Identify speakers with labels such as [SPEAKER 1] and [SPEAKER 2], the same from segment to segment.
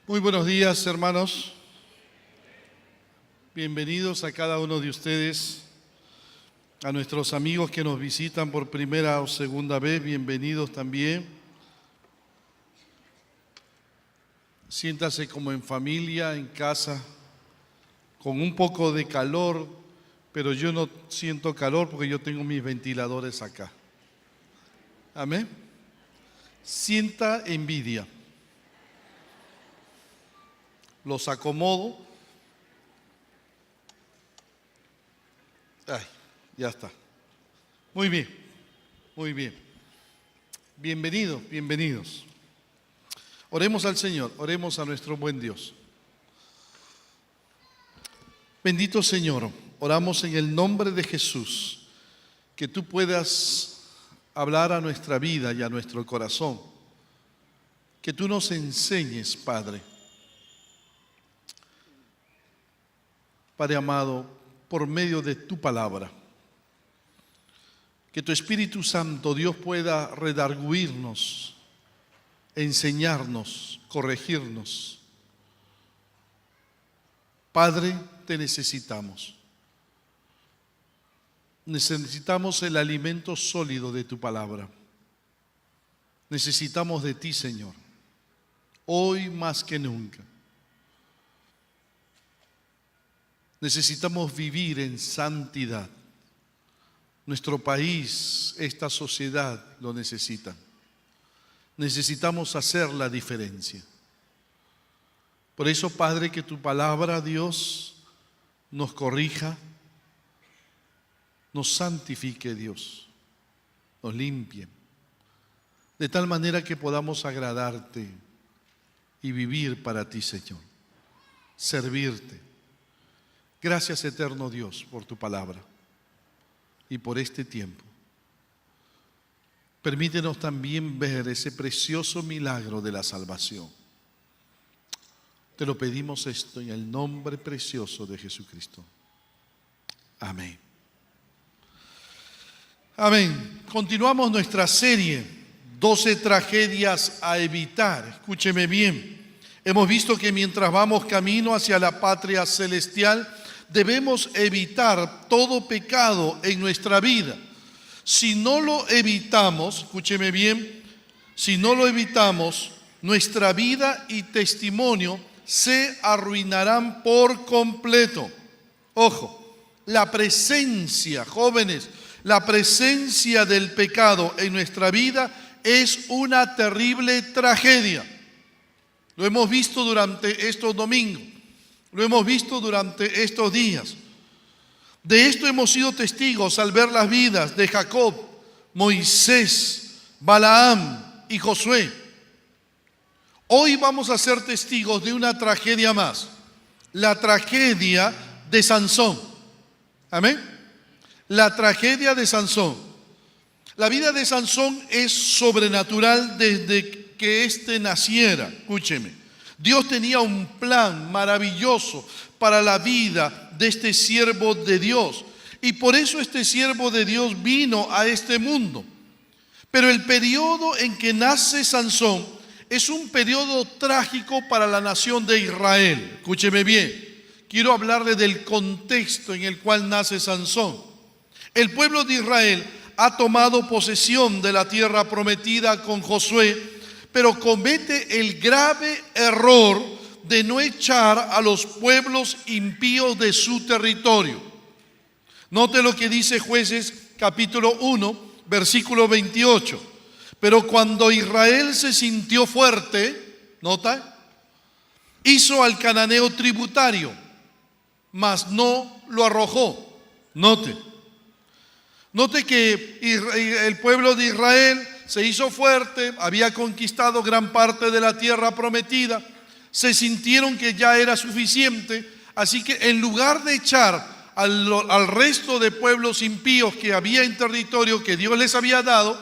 [SPEAKER 1] Muy buenos días, hermanos. Bienvenidos a cada uno de ustedes, a nuestros amigos que nos visitan por primera o segunda vez, bienvenidos también. Siéntase como en familia, en casa, con un poco de calor, pero yo no siento calor porque yo tengo mis ventiladores acá. Amén. Sienta envidia. Los acomodo. Ay, ya está. Muy bien, muy bien. Bienvenidos, bienvenidos. Oremos al Señor, oremos a nuestro buen Dios. Bendito Señor, oramos en el nombre de Jesús, que tú puedas hablar a nuestra vida y a nuestro corazón, que tú nos enseñes, Padre. Padre amado, por medio de tu palabra, que tu Espíritu Santo, Dios, pueda redarguirnos, enseñarnos, corregirnos. Padre, te necesitamos. Necesitamos el alimento sólido de tu palabra. Necesitamos de ti, Señor, hoy más que nunca. Necesitamos vivir en santidad. Nuestro país, esta sociedad lo necesitan. Necesitamos hacer la diferencia. Por eso, Padre, que tu palabra, Dios, nos corrija, nos santifique, Dios, nos limpie, de tal manera que podamos agradarte y vivir para ti, Señor, servirte. Gracias, eterno Dios, por tu palabra y por este tiempo. Permítenos también ver ese precioso milagro de la salvación. Te lo pedimos esto en el nombre precioso de Jesucristo. Amén. Amén. Continuamos nuestra serie, 12 tragedias a evitar. Escúcheme bien. Hemos visto que mientras vamos camino hacia la patria celestial, debemos evitar todo pecado en nuestra vida. Si no lo evitamos, escúcheme bien, si no lo evitamos, nuestra vida y testimonio se arruinarán por completo. Ojo, la presencia, jóvenes, la presencia del pecado en nuestra vida es una terrible tragedia. Lo hemos visto durante estos domingos. Lo hemos visto durante estos días. De esto hemos sido testigos al ver las vidas de Jacob, Moisés, Balaam y Josué. Hoy vamos a ser testigos de una tragedia más, la tragedia de Sansón. Amén. La tragedia de Sansón. La vida de Sansón es sobrenatural desde que éste naciera. Escúcheme. Dios tenía un plan maravilloso para la vida de este siervo de Dios. Y por eso este siervo de Dios vino a este mundo. Pero el periodo en que nace Sansón es un periodo trágico para la nación de Israel. Escúcheme bien. Quiero hablarle del contexto en el cual nace Sansón. El pueblo de Israel ha tomado posesión de la tierra prometida con Josué, pero comete el grave error de no echar a los pueblos impíos de su territorio. Note lo que dice Jueces capítulo 1, versículo 28. Pero cuando Israel se sintió fuerte, nota, hizo al cananeo tributario, mas no lo arrojó. Note que el pueblo de Israel se hizo fuerte, había conquistado gran parte de la tierra prometida, se sintieron que ya era suficiente, así que en lugar de echar al resto de pueblos impíos que había en territorio que Dios les había dado,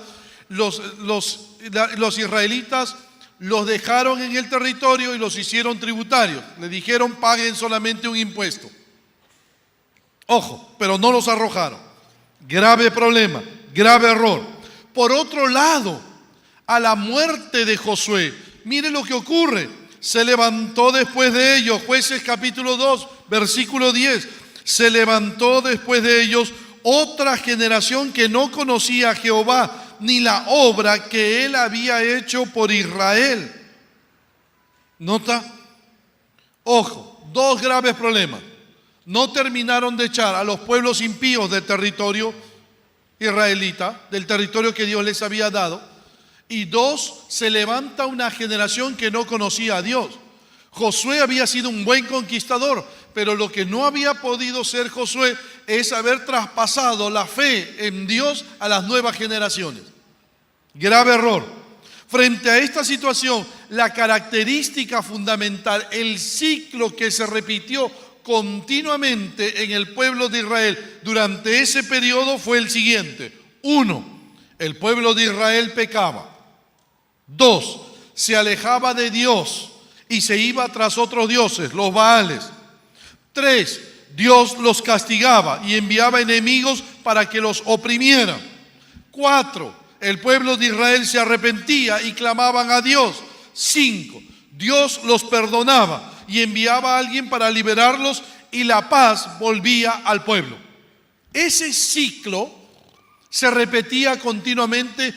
[SPEAKER 1] los israelitas los dejaron en el territorio y los hicieron tributarios. Le dijeron: paguen solamente un impuesto. Ojo, pero no los arrojaron. Grave problema, grave error. Por otro lado, a la muerte de Josué, mire lo que ocurre. se levantó después de ellos, Jueces capítulo 2, versículo 10, se levantó después de ellos otra generación que no conocía a Jehová, ni la obra que él había hecho por Israel. ¿Nota? Ojo, dos graves problemas. No terminaron de echar a los pueblos impíos del territorio israelita, del territorio que Dios les había dado. Y dos, se levanta una generación que no conocía a Dios. Josué había sido un buen conquistador, pero lo que no había podido ser Josué es haber traspasado la fe en Dios a las nuevas generaciones. Grave error. Frente a esta situación, la característica fundamental, el ciclo que se repitió continuamente en el pueblo de Israel durante ese periodo fue el siguiente. 1. El pueblo de Israel pecaba. 2. Se alejaba de Dios y se iba tras otros dioses, los Baales. 3. Dios los castigaba y enviaba enemigos para que los oprimieran. 4. El pueblo de Israel se arrepentía y clamaban a Dios. 5. Dios los perdonaba y enviaba a alguien para liberarlos y la paz volvía al pueblo. Ese ciclo se repitió continuamente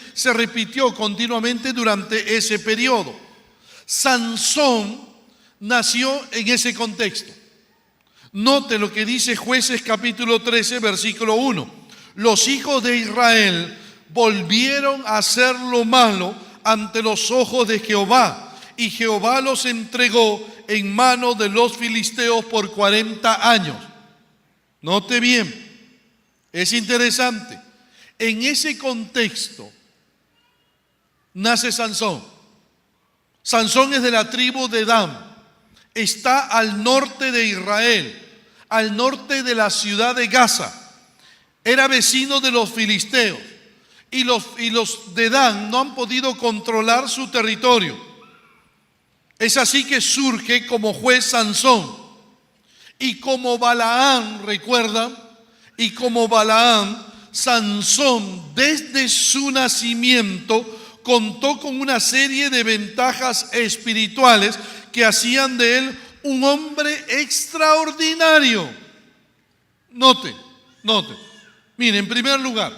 [SPEAKER 1] durante ese periodo. Sansón nació en ese contexto. Note lo que dice Jueces capítulo 13, versículo 1. Los hijos de Israel volvieron a hacer lo malo ante los ojos de Jehová, y Jehová los entregó en manos de los filisteos por 40 años. Note bien, es interesante. En ese contexto nace Sansón. Sansón es de la tribu de Dan. Está al norte de Israel, al norte de la ciudad de Gaza. Era vecino de los filisteos. Y los de Dan no han podido controlar su territorio. Es así que surge como juez Sansón. Y como Balaam, ¿recuerdan? Y como Balaam, Sansón desde su nacimiento contó con una serie de ventajas espirituales que hacían de él un hombre extraordinario. Note. Mire, en primer lugar,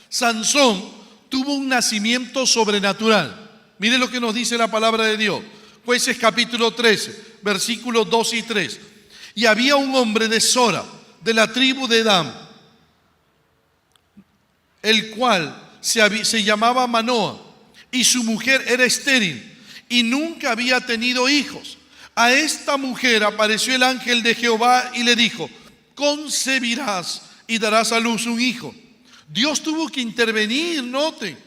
[SPEAKER 1] Sansón tuvo un nacimiento sobrenatural. Mire lo que nos dice la palabra de Dios. Jueces capítulo 13, versículos 2 y 3. Y había un hombre de Sora, de la tribu de Dan, el cual se llamaba Manoa, y su mujer era estéril, y nunca había tenido hijos. A esta mujer apareció el ángel de Jehová y le dijo: concebirás y darás a luz un hijo. Dios tuvo que intervenir, noten,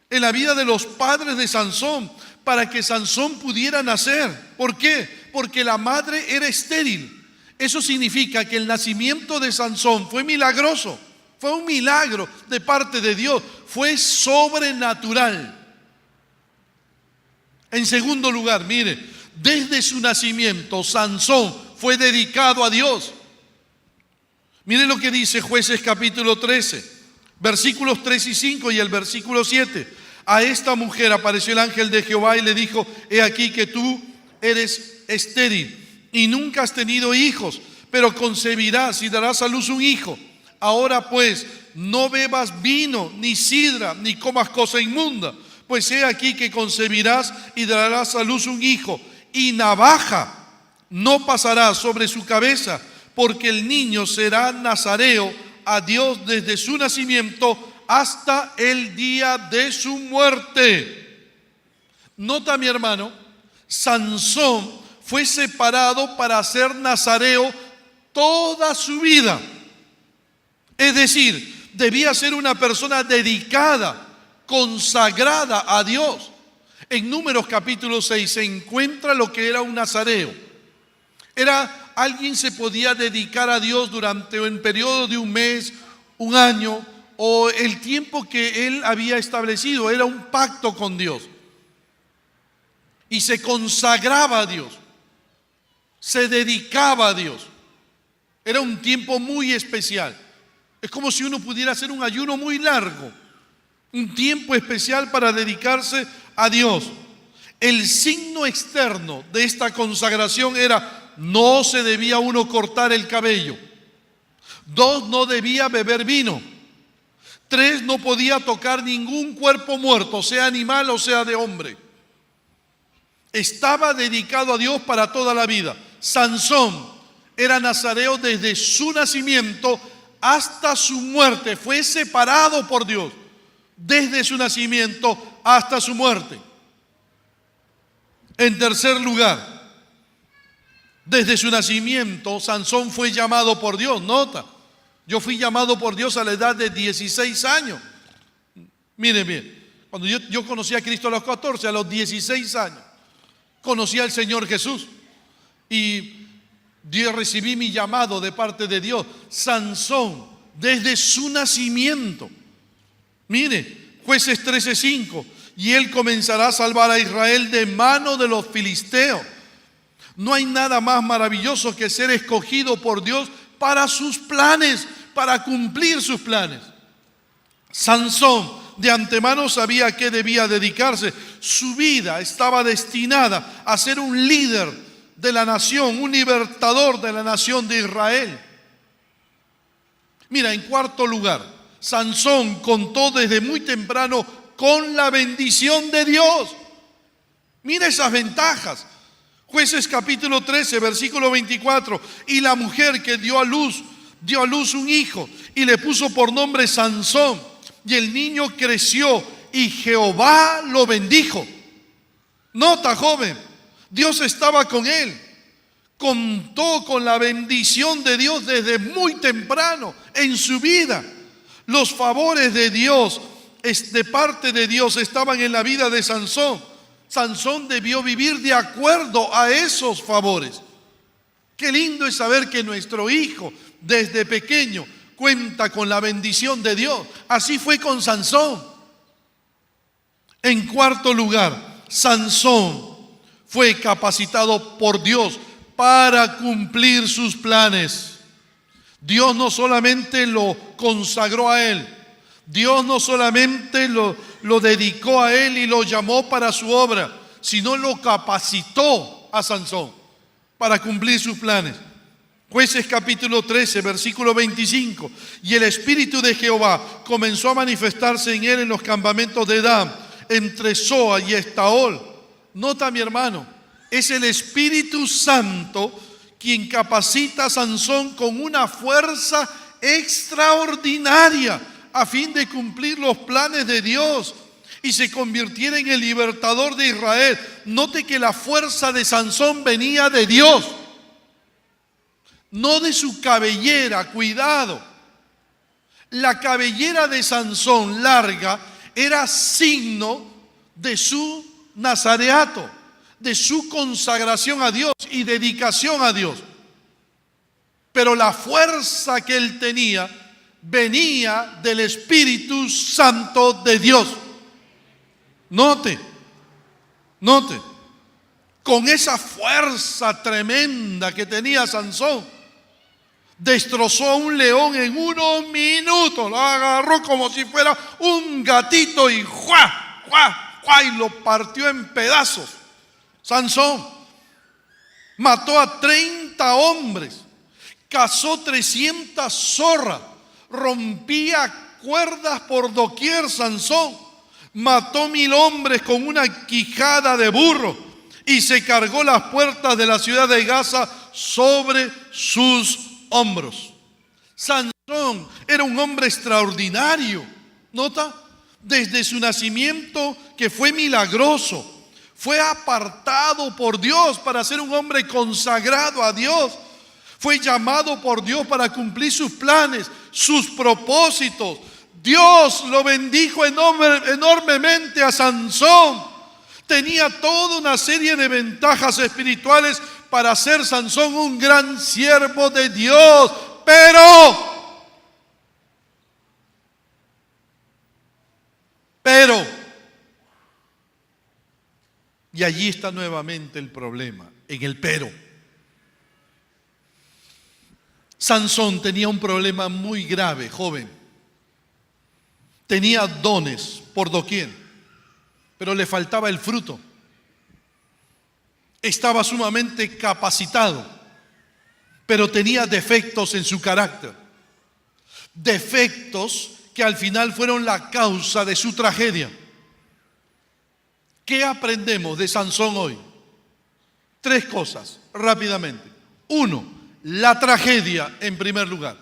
[SPEAKER 1] en la vida de los padres de Sansón para que Sansón pudiera nacer. ¿Por qué? Porque la madre era estéril. Eso significa que el nacimiento de Sansón fue milagroso, fue un milagro de parte de Dios, fue sobrenatural. En segundo lugar, mire, desde su nacimiento Sansón fue dedicado a Dios. Mire lo que dice Jueces capítulo 13, versículos 3 y 5 y el versículo 7. A esta mujer apareció el ángel de Jehová y le dijo: he aquí que tú eres estéril y nunca has tenido hijos, pero concebirás y darás a luz un hijo. Ahora pues, no bebas vino, ni sidra, ni comas cosa inmunda, pues he aquí que concebirás y darás a luz un hijo, y navaja no pasará sobre su cabeza, porque el niño será nazareo a Dios desde su nacimiento hasta el día de su muerte. Nota, mi hermano, Sansón fue separado para ser nazareo toda su vida. Es decir, debía ser una persona dedicada, consagrada a Dios. En Números capítulo 6 se encuentra lo que era un nazareo. Era alguien se podía dedicar a Dios durante un periodo de un mes, un año o el tiempo que él había establecido. Era un pacto con Dios. Y se consagraba a Dios. Se dedicaba a Dios. Era un tiempo muy especial. Es como si uno pudiera hacer un ayuno muy largo. Un tiempo especial para dedicarse a Dios. El signo externo de esta consagración era: no se debía uno cortar el cabello. 2, no debía beber vino. 3, no podía tocar ningún cuerpo muerto, sea animal o sea de hombre. Estaba dedicado a Dios para toda la vida. Sansón era nazareo desde su nacimiento hasta su muerte. Fue separado por Dios desde su nacimiento hasta su muerte. En tercer lugar, desde su nacimiento, Sansón fue llamado por Dios. Nota, yo fui llamado por Dios a la edad de 16 años. Miren bien, cuando yo conocí a Cristo a los 14, a los 16 años, conocí al Señor Jesús y recibí mi llamado de parte de Dios. Sansón, desde su nacimiento, mire, Jueces 13:5, y él comenzará a salvar a Israel de mano de los filisteos. No hay nada más maravilloso que ser escogido por Dios para sus planes, para cumplir sus planes. Sansón de antemano sabía a qué debía dedicarse. Su vida estaba destinada a ser un líder de la nación, un libertador de la nación de Israel. Mira, en cuarto lugar, Sansón contó desde muy temprano con la bendición de Dios. Mira esas ventajas. Jueces capítulo 13, versículo 24. Y la mujer que dio a luz un hijo y le puso por nombre Sansón. Y el niño creció y Jehová lo bendijo. Nota, joven, Dios estaba con él. Contó con la bendición de Dios desde muy temprano en su vida. Los favores de Dios, de parte de Dios, estaban en la vida de Sansón. Sansón debió vivir de acuerdo a esos favores. Qué lindo es saber que nuestro hijo desde pequeño cuenta con la bendición de Dios. Así fue con Sansón. En cuarto lugar, Sansón fue capacitado por Dios para cumplir sus planes. Dios no solamente lo consagró a él, Dios no solamente lo dedicó a él y lo llamó para su obra, sino lo capacitó a Sansón para cumplir sus planes. Jueces capítulo 13, versículo 25. Y el Espíritu de Jehová comenzó a manifestarse en él en los campamentos de Dan, entre Zoa y Estaol. Nota, mi hermano, es el Espíritu Santo quien capacita a Sansón con una fuerza extraordinaria a fin de cumplir los planes de Dios y se convirtiera en el libertador de Israel. Note que la fuerza de Sansón venía de Dios, no de su cabellera. Cuidado, la cabellera de Sansón larga era signo de su nazareato, de su consagración a Dios y dedicación a Dios. Pero la fuerza que él tenía venía del Espíritu Santo de Dios. Note, con esa fuerza tremenda que tenía Sansón, destrozó a un león en unos minutos. Lo agarró como si fuera un gatito y ¡juá! Y lo partió en pedazos. Sansón mató a 30 hombres, cazó 300 zorras, rompía cuerdas por doquier. Sansón mató 1000 hombres con una quijada de burro y se cargó las puertas de la ciudad de Gaza sobre sus hombros. Sansón era un hombre extraordinario. Nota, desde su nacimiento, que fue milagroso, fue apartado por Dios para ser un hombre consagrado a Dios. Fue llamado por Dios para cumplir sus planes, sus propósitos. Dios lo bendijo enormemente a Sansón. Tenía toda una serie de ventajas espirituales para ser Sansón un gran siervo de Dios. Pero, y allí está nuevamente el problema, en el pero. Sansón tenía un problema muy grave, joven. Tenía dones por doquier, pero le faltaba el fruto. estaba sumamente capacitado, pero tenía defectos en su carácter. Defectos que al final fueron la causa de su tragedia. ¿Qué aprendemos de Sansón hoy? 3 cosas, rápidamente. 1, la tragedia en primer lugar.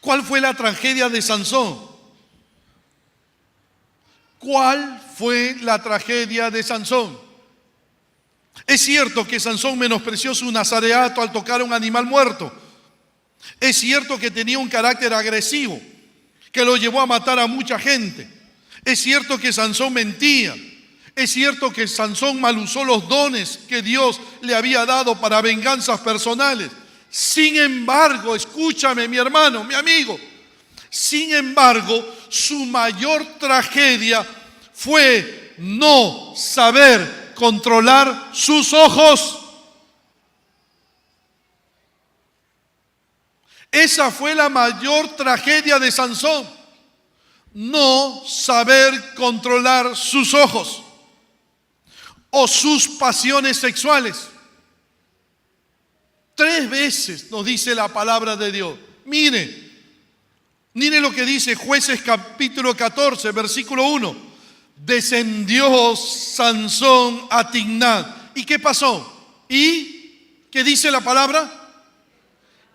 [SPEAKER 1] ¿Cuál fue la tragedia de Sansón? ¿Cuál fue la tragedia de Sansón? Es cierto que Sansón menospreció su nazareato al tocar a un animal muerto. Es cierto que tenía un carácter agresivo que lo llevó a matar a mucha gente. Es cierto que Sansón mentía. Es cierto que Sansón mal usó los dones que Dios le había dado para venganzas personales. Sin embargo, escúchame, mi hermano, mi amigo. Sin embargo, su mayor tragedia fue no saber controlar sus ojos. Esa fue la mayor tragedia de Sansón. No saber controlar sus ojos o sus pasiones sexuales. 3 veces nos dice la palabra de Dios. Mire lo que dice Jueces capítulo 14, versículo 1. Descendió Sansón a Timnat. ¿Y qué pasó? ¿Y qué dice la palabra?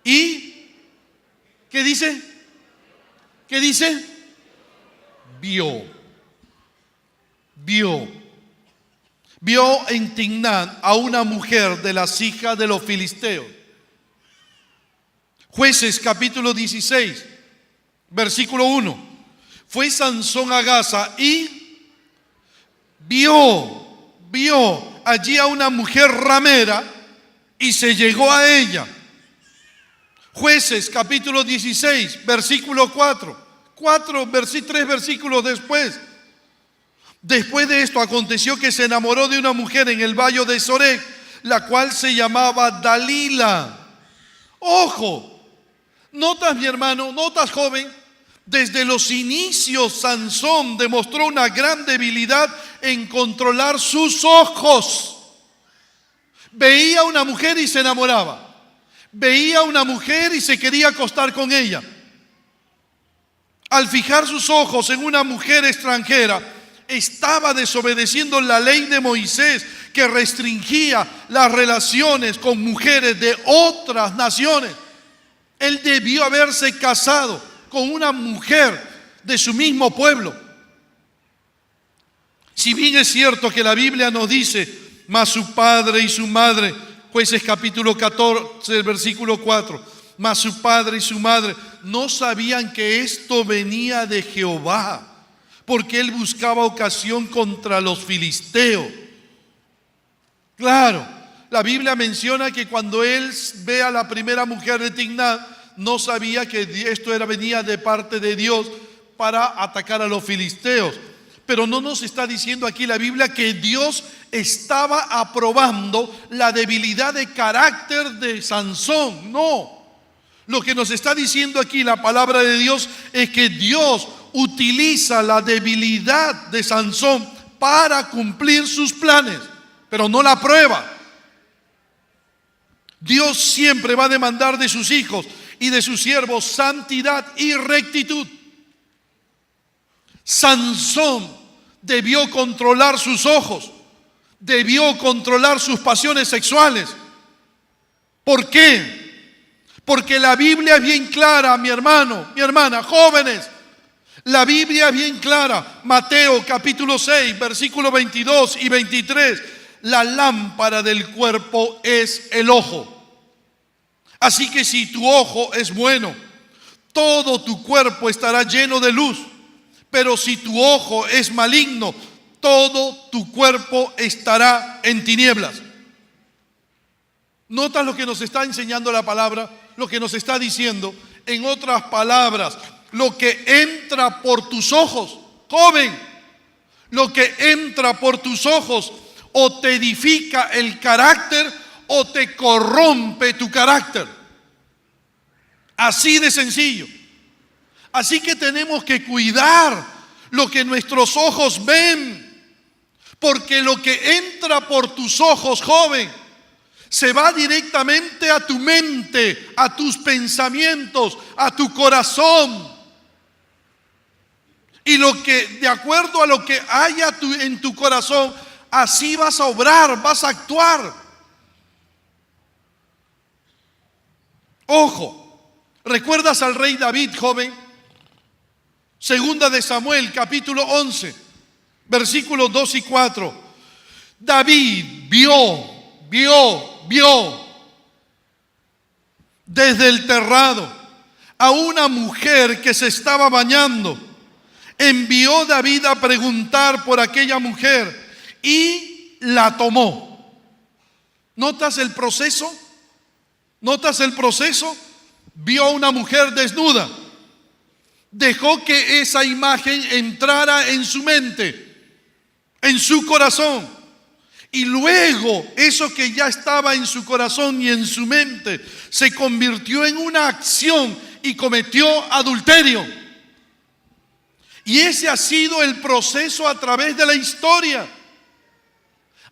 [SPEAKER 1] ¿Y qué dice? ¿Qué dice? Vio en Timnat a una mujer de las hijas de los filisteos. Jueces capítulo 16, versículo 1. Fue Sansón a Gaza y vio allí a una mujer ramera y se llegó a ella. Jueces capítulo 16, versículo 4. 3 versículos después. Después de esto aconteció que se enamoró de una mujer en el valle de Sorek, la cual se llamaba Dalila. Ojo, notas, mi hermano, notas, joven, desde los inicios Sansón demostró una gran debilidad en controlar sus ojos. Veía a una mujer y se enamoraba. Veía a una mujer y se quería acostar con ella. Al fijar sus ojos en una mujer extranjera, estaba desobedeciendo la ley de Moisés que restringía las relaciones con mujeres de otras naciones. Él debió haberse casado con una mujer de su mismo pueblo. Si bien es cierto que la Biblia nos dice, mas su padre y su madre, Jueces capítulo 14, versículo 4, mas su padre y su madre no sabían que esto venía de Jehová, porque él buscaba ocasión contra los filisteos. Claro, la Biblia menciona que cuando él ve a la primera mujer de Timnat, no sabía que esto venía de parte de Dios para atacar a los filisteos. Pero no nos está diciendo aquí la Biblia que Dios estaba aprobando la debilidad de carácter de Sansón. No. Lo que nos está diciendo aquí la palabra de Dios es que Dios utiliza la debilidad de Sansón para cumplir sus planes, pero no la prueba. Dios siempre va a demandar de sus hijos y de sus siervos santidad y rectitud. Sansón debió controlar sus ojos, debió controlar sus pasiones sexuales. ¿Por qué? Porque la Biblia es bien clara, mi hermano, mi hermana, jóvenes. La Biblia es bien clara. Mateo capítulo 6, versículos 22 y 23. La lámpara del cuerpo es el ojo. Así que si tu ojo es bueno, todo tu cuerpo estará lleno de luz. Pero si tu ojo es maligno, todo tu cuerpo estará en tinieblas. ¿Notas lo que nos está enseñando la palabra? Lo que nos está diciendo. En otras palabras, lo que entra por tus ojos, joven, lo que entra por tus ojos o te edifica el carácter o te corrompe tu carácter. Así de sencillo. Así que tenemos que cuidar lo que nuestros ojos ven, Porque lo que entra por tus ojos, joven, se va directamente a tu mente, a tus pensamientos, a tu corazón. Y lo que, de acuerdo a lo que haya en tu corazón, así vas a obrar, vas a actuar. Ojo, ¿recuerdas al rey David, joven? Segunda de Samuel, capítulo 11, versículos 2 y 4. David vio desde el terrado a una mujer que se estaba bañando. Envió David a preguntar por aquella mujer y la tomó. ¿Notas el proceso? ¿Notas el proceso? Vio a una mujer desnuda. Dejó que esa imagen entrara en su mente, en su corazón. Y luego eso que ya estaba en su corazón y en su mente se convirtió en una acción y cometió adulterio. Y ese ha sido el proceso a través de la historia.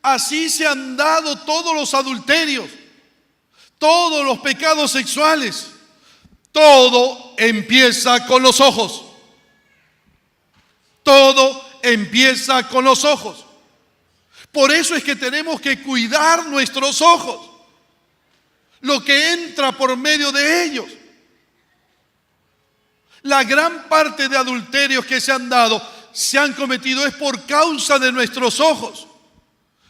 [SPEAKER 1] Así se han dado todos los adulterios, todos los pecados sexuales. Todo empieza con los ojos. Todo empieza con los ojos. Por eso es que tenemos que cuidar nuestros ojos, lo que entra por medio de ellos. La gran parte de adulterios que se han dado, se han cometido es por causa de nuestros ojos,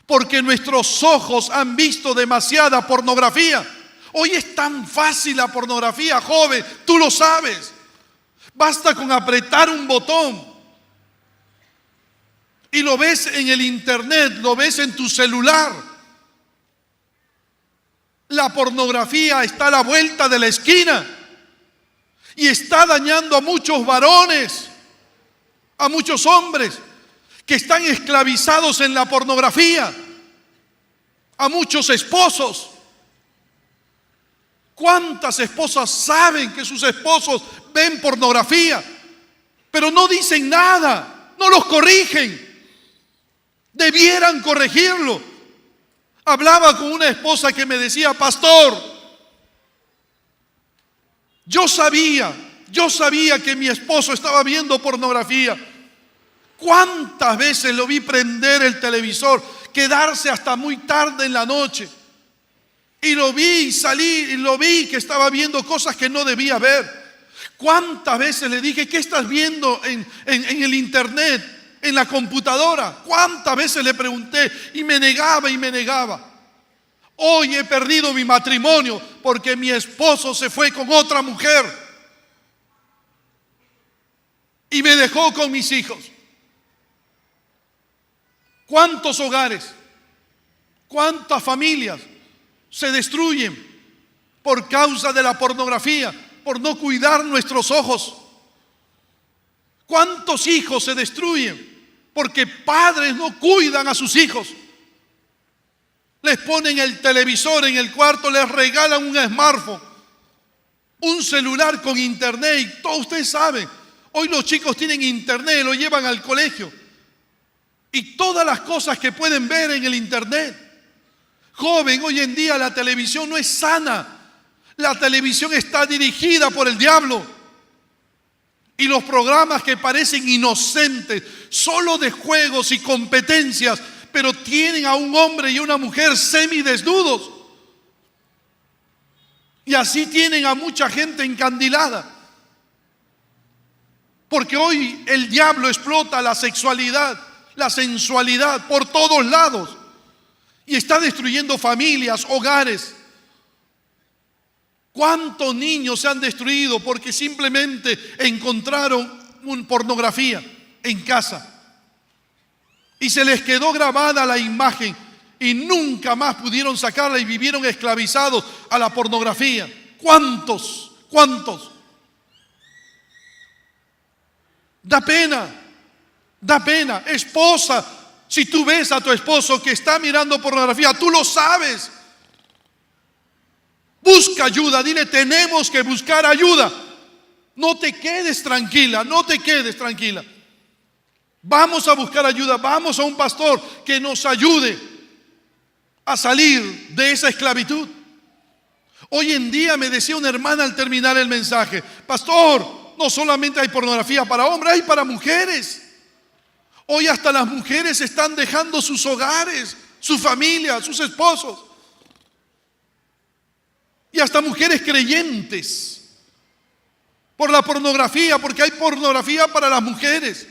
[SPEAKER 1] porque nuestros ojos han visto demasiada pornografía. Hoy es tan fácil la pornografía, joven, tú lo sabes. Basta con apretar un botón y lo ves en el internet, lo ves en tu celular. La pornografía está a la vuelta de la esquina y está dañando a muchos varones, a muchos hombres que están esclavizados en la pornografía, a muchos esposos. ¿Cuántas esposas saben que sus esposos ven pornografía, pero no dicen nada, no los corrigen? Debieran corregirlo. Hablaba con una esposa que me decía: pastor, yo sabía que mi esposo estaba viendo pornografía. ¿Cuántas veces lo vi prender el televisor, quedarse hasta muy tarde en la noche? Y lo vi salir, y lo vi que estaba viendo cosas que no debía ver. ¿Cuántas veces le dije: ¿qué estás viendo en el internet, en la computadora? ¿Cuántas veces le pregunté? Y me negaba. Hoy he perdido mi matrimonio porque mi esposo se fue con otra mujer y me dejó con mis hijos. ¿Cuántos hogares, cuántas familias se destruyen por causa de la pornografía, por no cuidar nuestros ojos? ¿Cuántos hijos se destruyen porque padres no cuidan a sus hijos? Les ponen el televisor en el cuarto, les regalan un smartphone, un celular con internet, y todos ustedes saben, hoy los chicos tienen internet, lo llevan al colegio, y todas las cosas que pueden ver en el internet. Joven, hoy en día la televisión no es sana. La televisión está dirigida por el diablo. Y los programas que parecen inocentes, solo de juegos y competencias, pero tienen a un hombre y una mujer semidesnudos. Y así tienen a mucha gente encandilada. Porque hoy el diablo explota la sexualidad, la sensualidad por todos lados. Y está destruyendo familias, hogares. ¿Cuántos niños se han destruido porque simplemente encontraron pornografía en casa? Y se les quedó grabada la imagen y nunca más pudieron sacarla y vivieron esclavizados a la pornografía. ¿Cuántos? Da pena. Esposa, si tú ves a tu esposo que está mirando pornografía, tú lo sabes. Busca ayuda, dile: tenemos que buscar ayuda. No te quedes tranquila. Vamos a buscar ayuda, vamos a un pastor que nos ayude a salir de esa esclavitud. Hoy en día me decía una hermana al terminar el mensaje: pastor, no solamente hay pornografía para hombres, hay para mujeres. Hoy hasta las mujeres están dejando sus hogares, su familia, sus esposos. Y hasta mujeres creyentes por la pornografía, porque hay pornografía para las mujeres.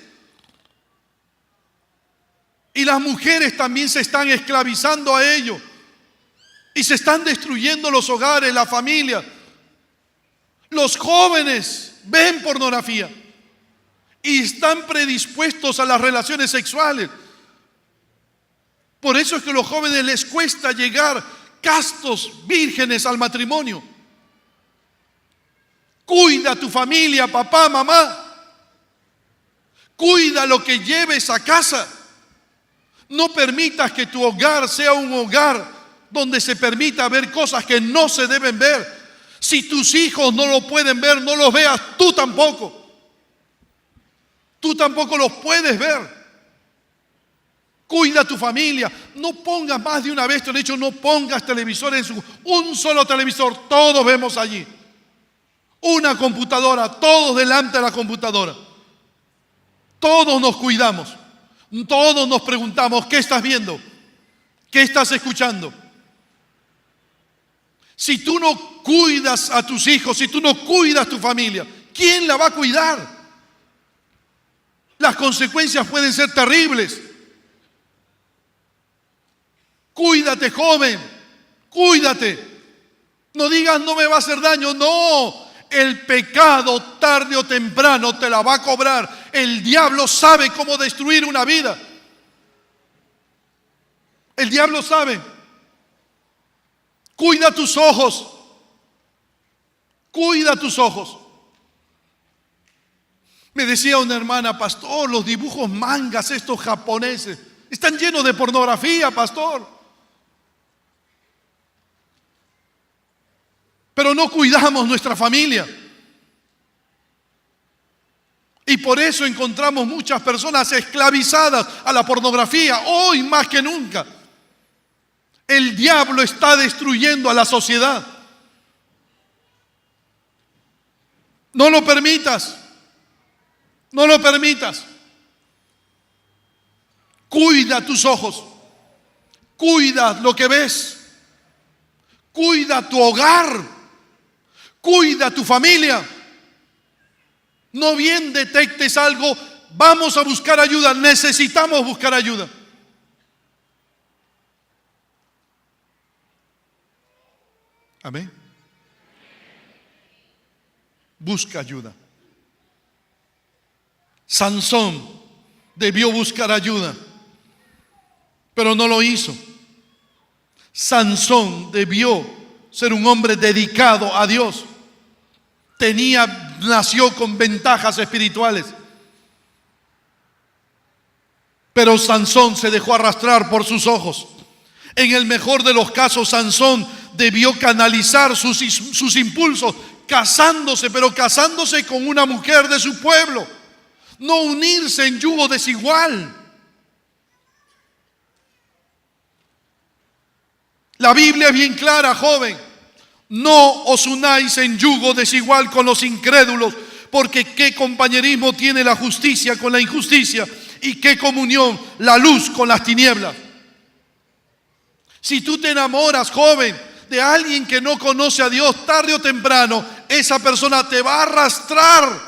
[SPEAKER 1] Y las mujeres también se están esclavizando a ello. Y se están destruyendo los hogares, la familia. Los jóvenes ven pornografía y están predispuestos a las relaciones sexuales. Por eso es que a los jóvenes les cuesta llegar castos, vírgenes al matrimonio. Cuida tu familia, papá, mamá. Cuida lo que lleves a casa. No permitas que tu hogar sea un hogar donde se permita ver cosas que no se deben ver. Si tus hijos no lo pueden ver, no los veas tú tampoco. Tú tampoco los puedes ver. Cuida tu familia. No pongas más de una vez, te lo he dicho, no pongas televisor un solo televisor, todos vemos allí. Una computadora, todos delante de la computadora. Todos nos cuidamos. Todos nos preguntamos: ¿qué estás viendo? ¿Qué estás escuchando? Si tú no cuidas a tus hijos, si tú no cuidas tu familia, ¿quién la va a cuidar? Las consecuencias pueden ser terribles. Cuídate, joven, cuídate. No digas: no me va a hacer daño. No, el pecado tarde o temprano te la va a cobrar. El diablo sabe cómo destruir una vida. El diablo sabe. Cuida tus ojos. Cuida tus ojos. Me decía una hermana: pastor, los dibujos mangas estos japoneses están llenos de pornografía, pastor. Pero no cuidamos nuestra familia. Y por eso encontramos muchas personas esclavizadas a la pornografía, hoy más que nunca. El diablo está destruyendo a la sociedad. No lo permitas. No lo permitas. Cuida tus ojos. Cuida lo que ves. Cuida tu hogar. Cuida tu familia. No bien detectes algo, vamos a buscar ayuda. Necesitamos buscar ayuda. Amén. Busca ayuda. Sansón debió buscar ayuda, pero no lo hizo. Sansón debió ser un hombre dedicado a Dios. Nació con ventajas espirituales. Pero Sansón se dejó arrastrar por sus ojos. En el mejor de los casos, Sansón debió canalizar sus impulsos casándose, pero casándose con una mujer de su pueblo. No unirse en yugo desigual. La Biblia es bien clara, joven. No os unáis en yugo desigual con los incrédulos, porque qué compañerismo tiene la justicia con la injusticia, y qué comunión la luz con las tinieblas. Si tú te enamoras, joven, de alguien que no conoce a Dios, tarde o temprano, esa persona te va a arrastrar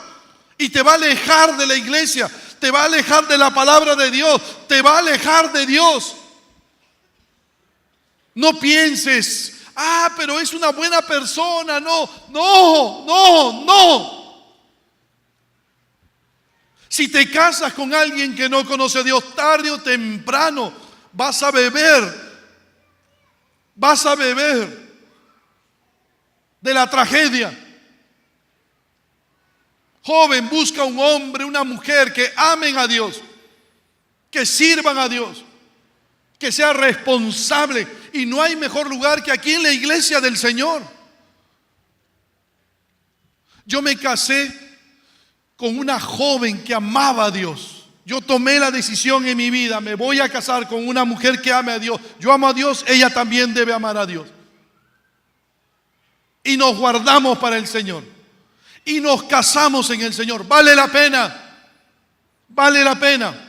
[SPEAKER 1] y te va a alejar de la iglesia, te va a alejar de la palabra de Dios, te va a alejar de Dios. No pienses: pero es una buena persona. No. Si te casas con alguien que no conoce a Dios, tarde o temprano vas a beber de la tragedia. Joven, busca un hombre, una mujer que amen a Dios, que sirvan a Dios, que sea responsable. Y no hay mejor lugar que aquí en la iglesia del Señor. Yo me casé con una joven que amaba a Dios. Yo tomé la decisión en mi vida, me voy a casar con una mujer que ame a Dios. Yo amo a Dios, ella también debe amar a Dios. Y nos guardamos para el Señor. Y nos casamos en el Señor. Vale la pena. Vale la pena.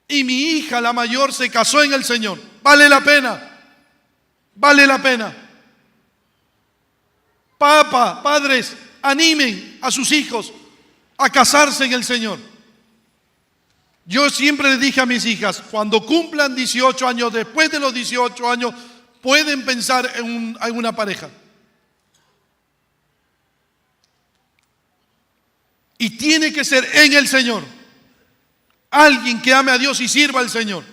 [SPEAKER 1] Y mi hija, la mayor, se casó en el Señor. Vale la pena. Vale la pena. Padres, animen a sus hijos a casarse en el Señor. Yo siempre les dije a mis hijas, cuando cumplan 18 años, después de los 18 años, pueden pensar en una pareja. Y tiene que ser en el Señor. Alguien que ame a Dios y sirva al Señor.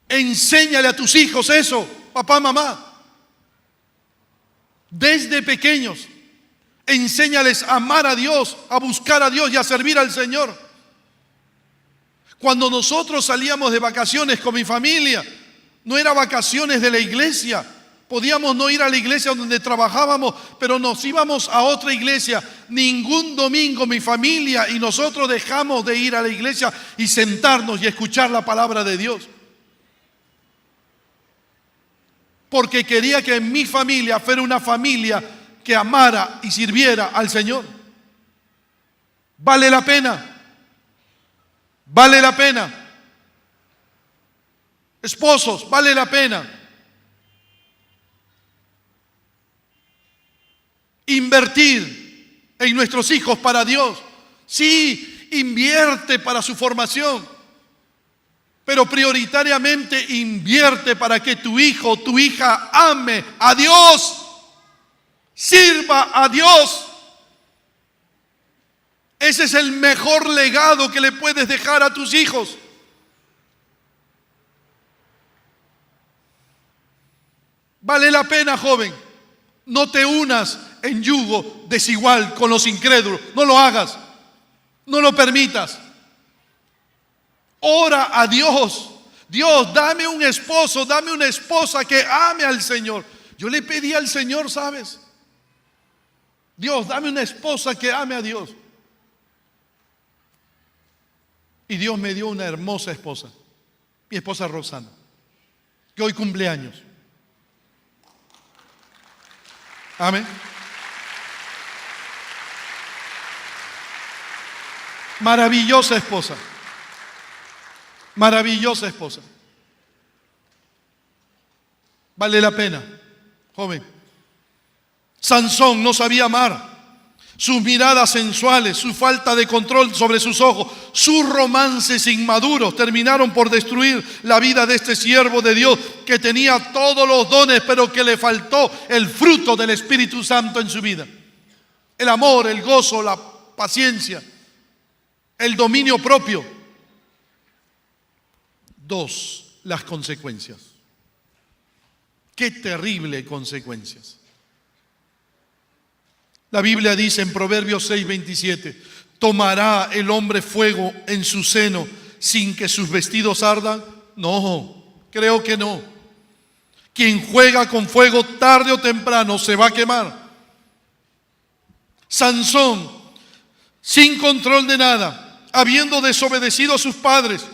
[SPEAKER 1] Enséñale a tus hijos eso, papá, mamá. Desde pequeños. Enséñales a amar a Dios, a buscar a Dios y a servir al Señor. Cuando nosotros salíamos de vacaciones con mi familia, no eran vacaciones de la iglesia. Podíamos no ir a la iglesia donde trabajábamos, pero nos íbamos a otra iglesia. Ningún domingo mi familia y nosotros dejamos de ir a la iglesia y sentarnos y escuchar la palabra de Dios. Porque quería que mi familia fuera una familia que amara y sirviera al Señor. Vale la pena. Vale la pena. Esposos, vale la pena. Invertir en nuestros hijos para Dios. Sí, invierte para su formación. Pero prioritariamente invierte para que tu hijo o tu hija ame a Dios. Sirva a Dios. Ese es el mejor legado que le puedes dejar a tus hijos. Vale la pena, joven. No te unas en yugo desigual con los incrédulos. No lo hagas. No lo permitas. Ora a Dios. Dios, dame un esposo, dame una esposa que ame al Señor. Yo le pedí al Señor, ¿sabes? Dios, dame una esposa que ame a Dios. Y Dios me dio una hermosa esposa, mi esposa Roxana, que hoy cumple años. Amén. Maravillosa esposa. Maravillosa esposa. Vale la pena, joven. Sansón no sabía amar. Sus miradas sensuales, su falta de control sobre sus ojos, sus romances inmaduros terminaron por destruir la vida de este siervo de Dios que tenía todos los dones, pero que le faltó el fruto del Espíritu Santo en su vida. El amor, el gozo, la paciencia, el dominio propio. 2, las consecuencias. Qué terrible consecuencias. La Biblia dice en Proverbios 6:27, ¿tomará el hombre fuego en su seno sin que sus vestidos ardan? No, creo que no. Quien juega con fuego tarde o temprano se va a quemar. Sansón, sin control de nada, habiendo desobedecido a sus padres,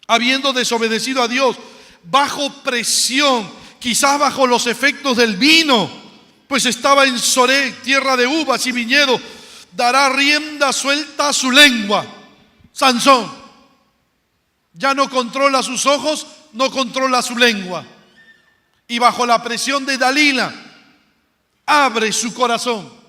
[SPEAKER 1] habiendo desobedecido a Dios, bajo presión, quizás bajo los efectos del vino, pues estaba en Soré, tierra de uvas y viñedos, dará rienda suelta a su lengua. Sansón ya no controla sus ojos, no controla su lengua. Y bajo la presión de Dalila, abre su corazón.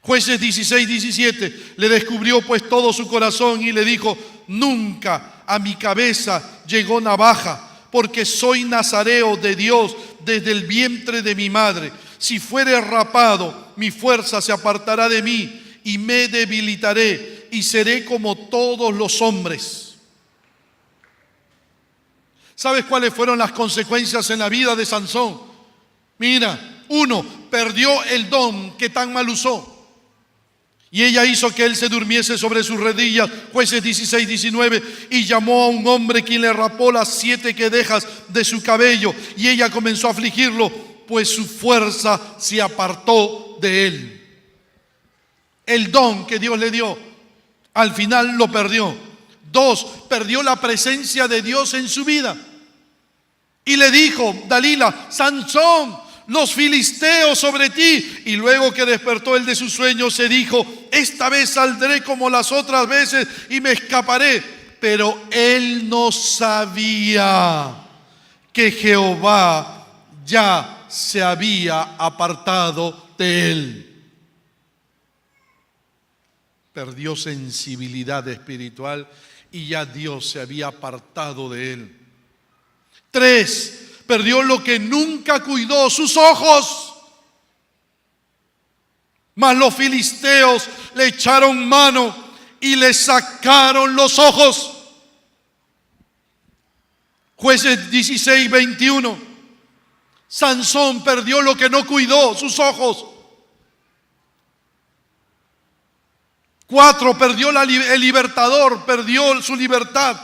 [SPEAKER 1] Jueces 16:17, le descubrió pues todo su corazón y le dijo, nunca a mi cabeza llegó navaja, porque soy nazareo de Dios desde el vientre de mi madre. Si fuere rapado, mi fuerza se apartará de mí y me debilitaré y seré como todos los hombres. ¿Sabes cuáles fueron las consecuencias en la vida de Sansón? Mira, 1, perdió el don que tan mal usó. Y ella hizo que él se durmiese sobre sus rodillas, Jueces 16:19, y llamó a un hombre quien le rapó las 7 quedejas de su cabello, y ella comenzó a afligirlo, pues su fuerza se apartó de él. el don que Dios le dio. Al final lo perdió. 2, perdió la presencia de Dios en su vida. Y le dijo Dalila: Sansón, los filisteos sobre ti. Y luego que despertó él de su sueño, se dijo: esta vez saldré como las otras veces y me escaparé. Pero él no sabía que Jehová ya se había apartado de él. Perdió sensibilidad espiritual y ya Dios se había apartado de él. 3, perdió lo que nunca cuidó, sus ojos. Mas los filisteos le echaron mano y le sacaron los ojos. Jueces 16:21. Sansón perdió lo que no cuidó, sus ojos. 4, perdió el libertador, perdió su libertad.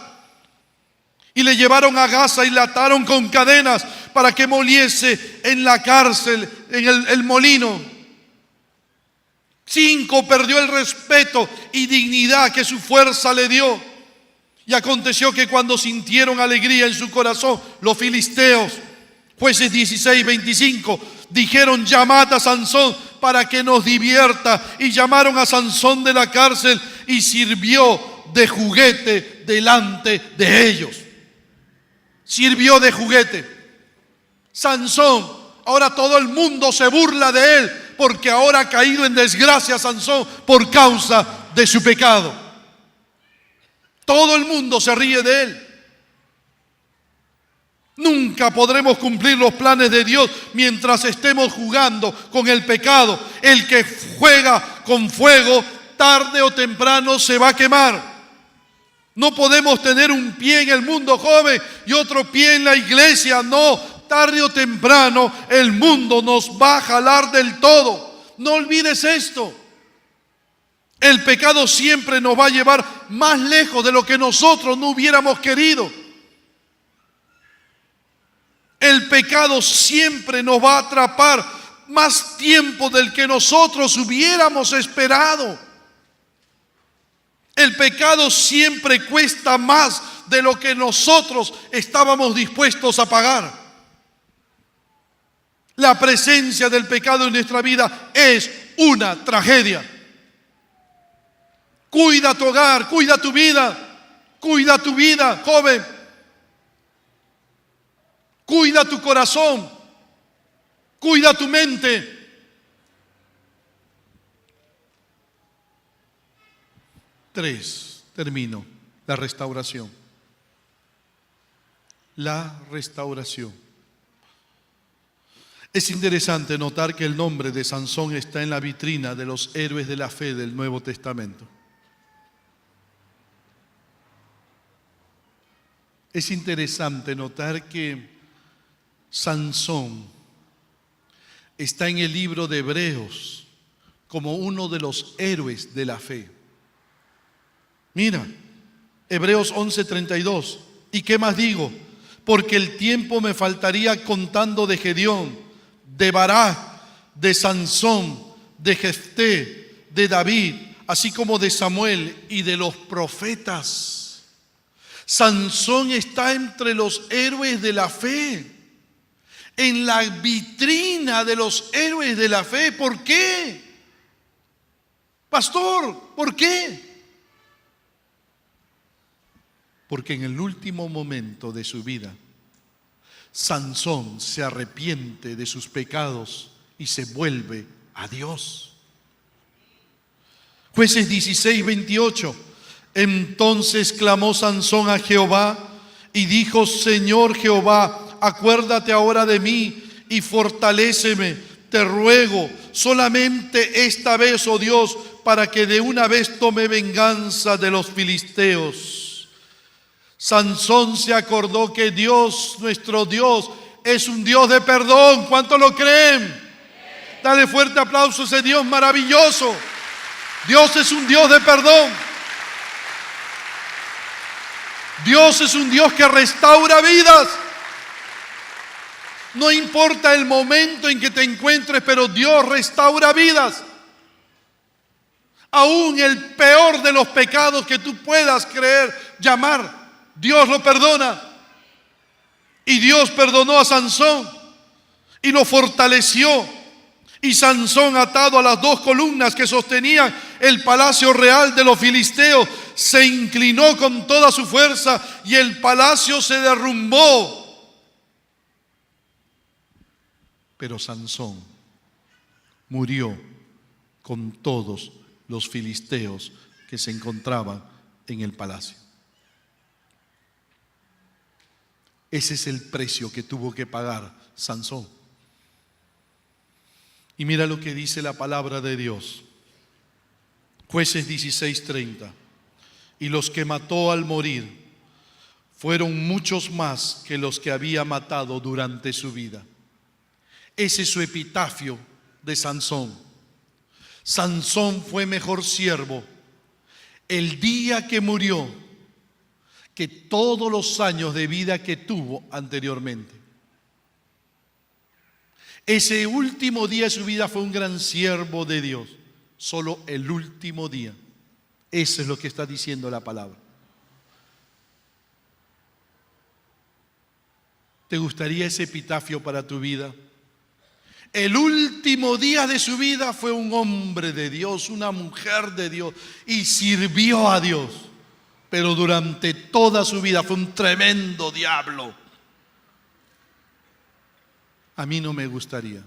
[SPEAKER 1] Y le llevaron a Gaza y le ataron con cadenas para que moliese en la cárcel, en el molino. 5, perdió el respeto y dignidad que su fuerza le dio. Y aconteció que cuando sintieron alegría en su corazón, los filisteos, Jueces 16:25, dijeron: llamad a Sansón para que nos divierta. Y llamaron a Sansón de la cárcel y sirvió de juguete delante de ellos. Sirvió de juguete. Sansón, ahora todo el mundo se burla de él, porque ahora ha caído en desgracia Sansón por causa de su pecado. Todo el mundo se ríe de él. Nunca podremos cumplir los planes de Dios mientras estemos jugando con el pecado. El que juega con fuego, tarde o temprano se va a quemar. No podemos tener un pie en el mundo joven y otro pie en la iglesia. No, tarde o temprano el mundo nos va a jalar del todo. No olvides esto. El pecado siempre nos va a llevar más lejos de lo que nosotros no hubiéramos querido. El pecado siempre nos va a atrapar más tiempo del que nosotros hubiéramos esperado. El pecado siempre cuesta más de lo que nosotros estábamos dispuestos a pagar. La presencia del pecado en nuestra vida es una tragedia. Cuida tu hogar, cuida tu vida, joven. Cuida tu corazón, cuida tu mente. 3, termino, la restauración. La restauración. Es interesante notar que el nombre de Sansón está en la vitrina de los héroes de la fe del Nuevo Testamento. Es interesante notar que Sansón está en el libro de Hebreos como uno de los héroes de la fe. Mira, Hebreos 11:32. ¿Y qué más digo? Porque el tiempo me faltaría contando de Gedeón, de Barak, de Sansón, de Jefté, de David, así como de Samuel y de los profetas. Sansón está entre los héroes de la fe, en la vitrina de los héroes de la fe. ¿Por qué? Pastor, ¿por qué? Porque en el último momento de su vida, Sansón se arrepiente de sus pecados y se vuelve a Dios. Jueces 16:28. Entonces clamó Sansón a Jehová y dijo: Señor Jehová, acuérdate ahora de mí y fortaléceme, te ruego, solamente esta vez, oh Dios, para que de una vez tome venganza de los filisteos. Sansón se acordó que Dios, nuestro Dios, es un Dios de perdón. ¿Cuántos lo creen? Dale fuerte aplauso a ese Dios maravilloso. Dios es un Dios de perdón. Dios es un Dios que restaura vidas. No importa el momento en que te encuentres, pero Dios restaura vidas. Aún el peor de los pecados que tú puedas creer, llamar, Dios lo perdona. Y Dios perdonó a Sansón y lo fortaleció. Y Sansón, atado a las 2 columnas que sostenían el palacio real de los filisteos, se inclinó con toda su fuerza y el palacio se derrumbó. Pero Sansón murió con todos los filisteos que se encontraban en el palacio. Ese es el precio que tuvo que pagar Sansón. Y mira lo que dice la palabra de Dios. Jueces 16:30. Y los que mató al morir fueron muchos más que los que había matado durante su vida. Ese es su epitafio de Sansón. Sansón fue mejor siervo el día que murió que todos los años de vida que tuvo anteriormente. Ese último día de su vida fue un gran siervo de Dios. Solo el último día. Eso es lo que está diciendo la palabra. ¿Te gustaría ese epitafio para tu vida? El último día de su vida fue un hombre de Dios, una mujer de Dios, y sirvió a Dios. Pero durante toda su vida fue un tremendo diablo. A mí no me gustaría.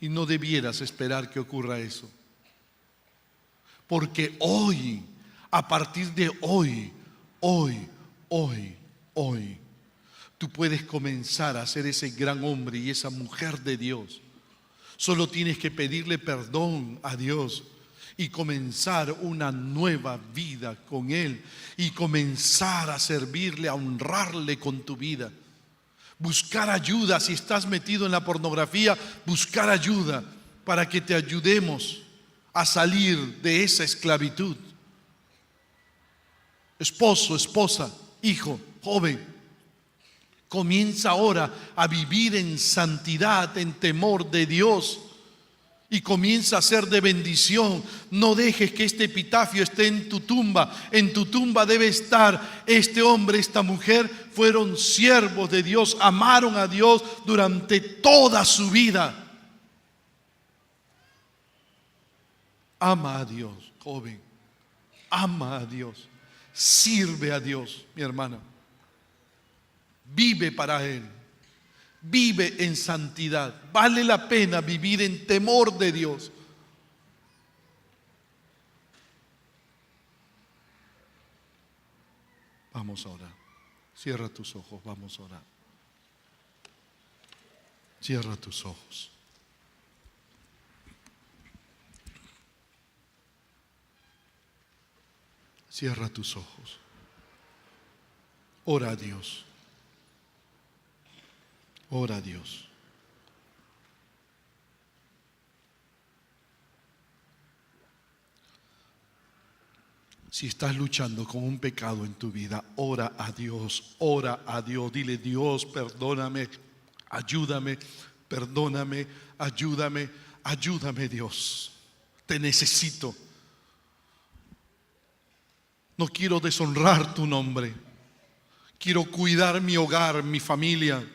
[SPEAKER 1] Y no debieras esperar que ocurra eso. Porque hoy, a partir de hoy, tú puedes comenzar a ser ese gran hombre y esa mujer de Dios. Solo tienes que pedirle perdón a Dios y comenzar una nueva vida con Él y comenzar a servirle, a honrarle con tu vida. Buscar ayuda, si estás metido en la pornografía, buscar ayuda para que te ayudemos a salir de esa esclavitud. Esposo, esposa, hijo, joven, comienza ahora a vivir en santidad, en temor de Dios. Y comienza a ser de bendición. No dejes que este epitafio esté en tu tumba. En tu tumba debe estar: este hombre, esta mujer fueron siervos de Dios, amaron a Dios durante toda su vida. Ama a Dios, joven. Ama a Dios. Sirve a Dios, mi hermana. Vive para Él. Vive en santidad. Vale la pena vivir en temor de Dios. Vamos a orar. Cierra tus ojos, vamos a orar. Cierra tus ojos. Cierra tus ojos. Ora a Dios. Ora a Dios. Si estás luchando con un pecado en tu vida, ora a Dios, ora a Dios. Dile: Dios, perdóname, ayúdame, perdóname, ayúdame, ayúdame, Dios. Te necesito. No quiero deshonrar tu nombre. Quiero cuidar mi hogar, mi familia.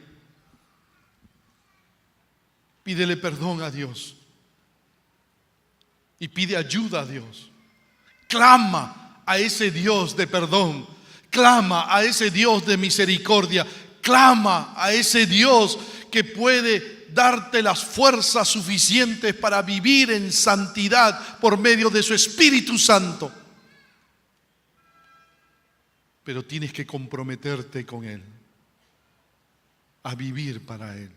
[SPEAKER 1] Pídele perdón a Dios y pide ayuda a Dios. Clama a ese Dios de perdón. Clama a ese Dios de misericordia. Clama a ese Dios que puede darte las fuerzas suficientes para vivir en santidad por medio de su Espíritu Santo. Pero tienes que comprometerte con Él, a vivir para Él.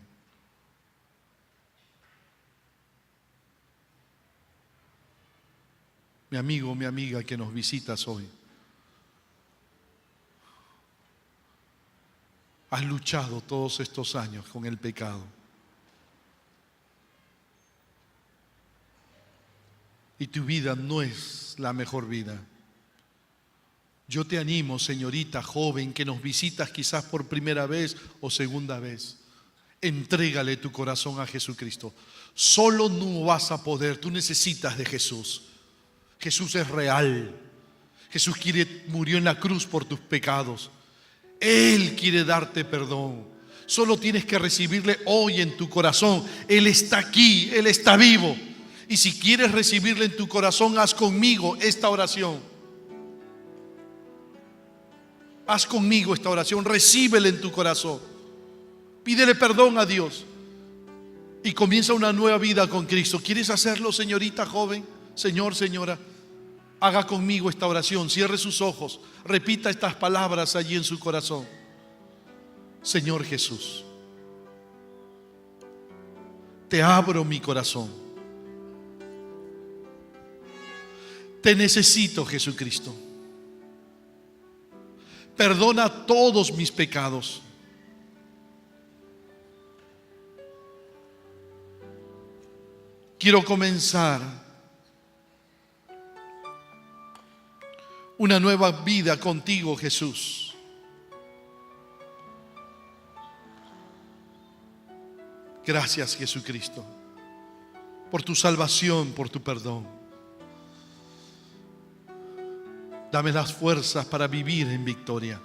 [SPEAKER 1] Mi amigo, mi amiga que nos visitas hoy, has luchado todos estos años con el pecado. Y tu vida no es la mejor vida. Yo te animo, señorita joven, que nos visitas quizás por primera vez o segunda vez. Entrégale tu corazón a Jesucristo. Solo no vas a poder, tú necesitas de Jesús. Jesús es real. Jesús murió en la cruz por tus pecados. Él quiere darte perdón. Solo tienes que recibirle hoy en tu corazón. Él está aquí, Él está vivo. Y si quieres recibirle en tu corazón, haz conmigo esta oración. Haz conmigo esta oración, recíbele en tu corazón. Pídele perdón a Dios y comienza una nueva vida con Cristo. ¿Quieres hacerlo, señorita joven? Señor, señora, haga conmigo esta oración. Cierre sus ojos, repita estas palabras allí en su corazón. Señor Jesús, te abro mi corazón. Te necesito, Jesucristo. Perdona todos mis pecados. Quiero comenzar una nueva vida contigo, Jesús. Gracias, Jesucristo, por tu salvación, por tu perdón. Dame las fuerzas para vivir en victoria.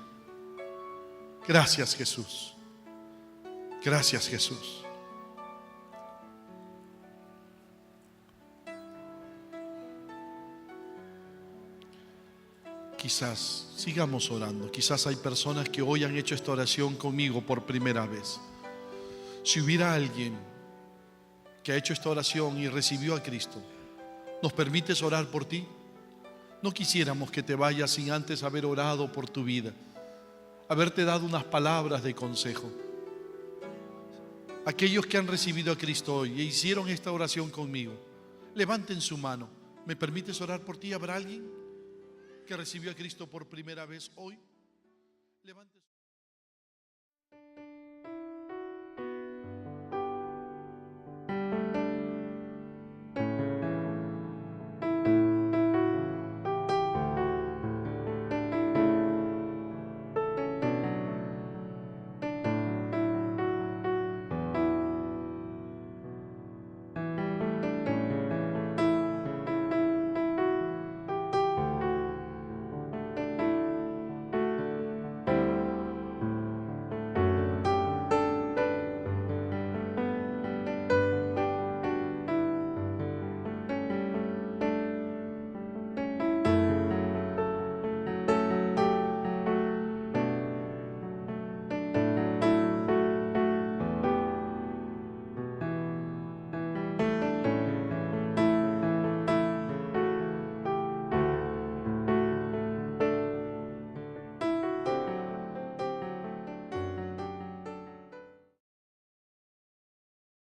[SPEAKER 1] Gracias, Jesús. Gracias, Jesús. Quizás sigamos orando. Quizás hay personas que hoy han hecho esta oración conmigo por primera vez. Si hubiera alguien que ha hecho esta oración y recibió a Cristo, ¿nos permites orar por ti? No quisiéramos que te vayas sin antes haber orado por tu vida, haberte dado unas palabras de consejo. Aquellos que han recibido a Cristo hoy e hicieron esta oración conmigo, levanten su mano. ¿Me permites orar por ti? ¿Habrá alguien que recibió a Cristo por primera vez hoy? Levante